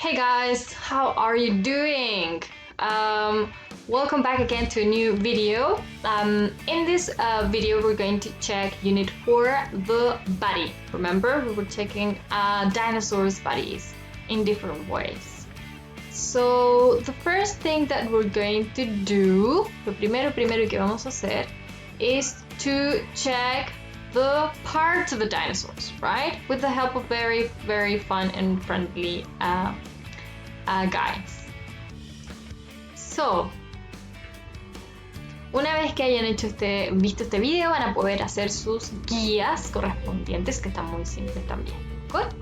Hey guys, how are you doing? Welcome back again to a new video. In this video we're going to check Unit 4, the body. Remember, we were checking dinosaurs' bodies in different ways. So the first thing that we're going to do, lo primero que vamos a hacer, is to check the parts of the dinosaurs, right? With the help of very, very fun and friendly guides. So, una vez que hayan visto este video, van a poder hacer sus guías correspondientes, que están muy simples también. Good?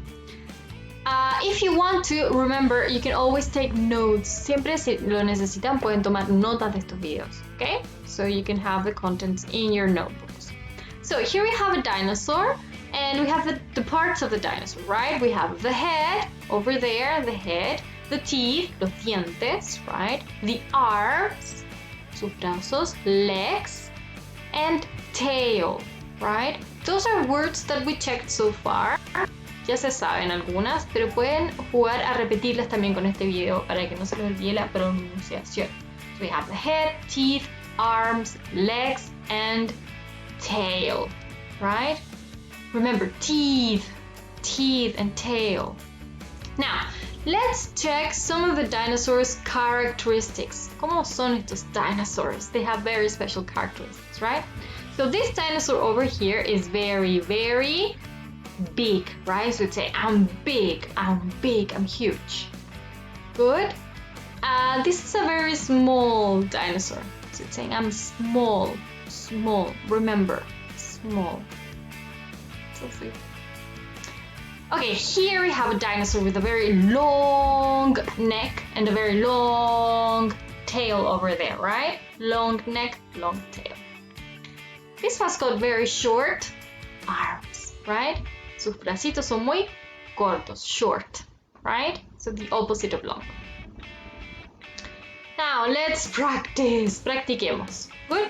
If you want to, remember, you can always take notes. Siempre si lo necesitan, pueden tomar notas de estos videos, okay? So you can have the contents in your notebooks. So here we have a dinosaur, and we have the parts of the dinosaur, right? We have the head, over there, the head, the teeth, los dientes, right? The arms, sus brazos, legs, and tail, right? Those are words that we checked so far. Ya se saben algunas, pero pueden jugar a repetirlas también con este video para que no se les olvide la pronunciación. So we have the head, teeth, arms, legs, and tail, right? Remember, teeth, and tail. Now, let's check some of the dinosaurs' characteristics. ¿Cómo son estos dinosaurs? They have very special characteristics, right? So this dinosaur over here is very, very big, right? So it'd say, I'm big, I'm huge. Good. This is a very small dinosaur. So it's saying, I'm small. Remember, small. So sweet. Okay, here we have a dinosaur with a very long neck and a very long tail over there, right? Long neck, long tail. This one's got very short arms, right? Sus bracitos son muy cortos, short, right? So the opposite of long. Now let's practice. Practiquemos. Good.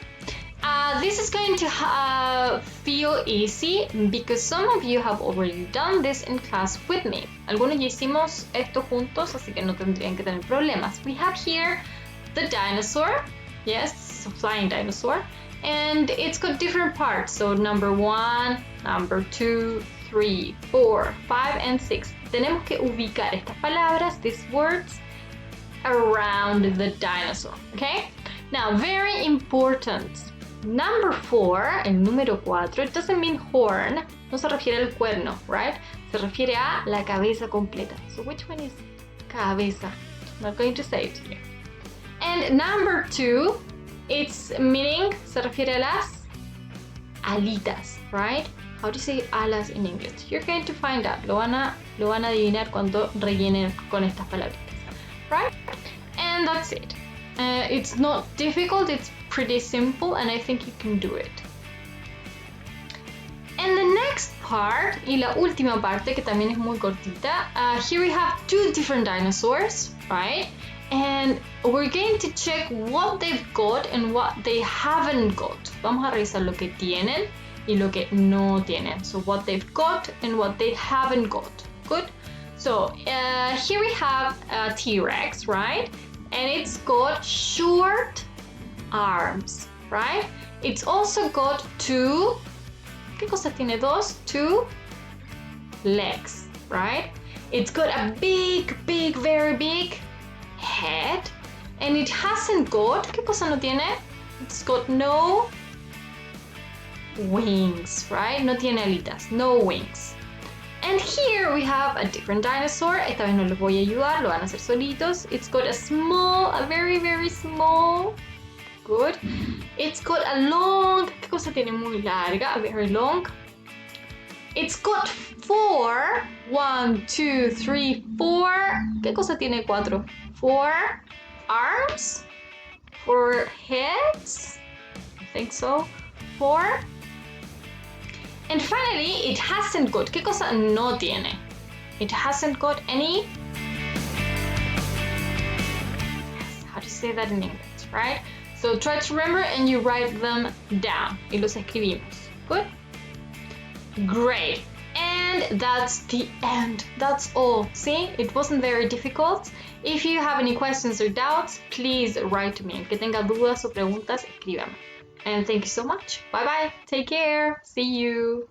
This is going to feel easy because some of you have already done this in class with me. Algunos ya hicimos esto juntos, así que no tendrían que tener problemas. We have here the dinosaur, yes, a flying dinosaur, and it's got different parts. So number 1, number 2, 3, 4, 5, and 6. Tenemos que ubicar estas palabras, these words, around the dinosaur, okay? Now, very important. Number 4, el número 4, it doesn't mean horn, no se refiere al cuerno, right? Se refiere a la cabeza completa. So which one is cabeza? I'm not going to say it to you. And number 2, it's meaning, se refiere a las alitas, right? How do you say alas in English? You're going to find out. Lo van a adivinar cuando rellenen con estas palabritas, right? And that's it. It's not difficult, it's pretty simple, and I think you can do it. And the next part, y la última parte, que también es muy cortita, here we have 2 different dinosaurs, right? And we're going to check what they've got and what they haven't got. Vamos a revisar lo que tienen y lo que no tienen. So what they've got and what they haven't got. Good? So here we have a T-Rex, right? And it's got short arms, right? It's also got 2, ¿qué cosa tiene dos? 2 legs, right? It's got a big, very big head, and it hasn't got, ¿qué cosa no tiene? It's got no wings, right? No tiene alitas, no wings. And here we have a different dinosaur. Esta vez no les voy a ayudar, lo van a hacer solitos. It's got a very, very small. Good. It's got a long, ¿qué cosa tiene muy larga? A very long. It's got 4, 1, 2, 3, 4. ¿Qué cosa tiene 4? 4 arms, 4 heads. I think so. 4. And finally, it hasn't got. ¿Qué cosa no tiene? It hasn't got any. Yes, how do you say that in English, right? So try to remember and you write them down. Y los escribimos. Good? Great. And And that's the end. That's all. See, it wasn't very difficult. If you have any questions or doubts, please write to me. Aunque tenga dudas o preguntas, escríbame. And thank you so much. Bye bye. Take care. See you.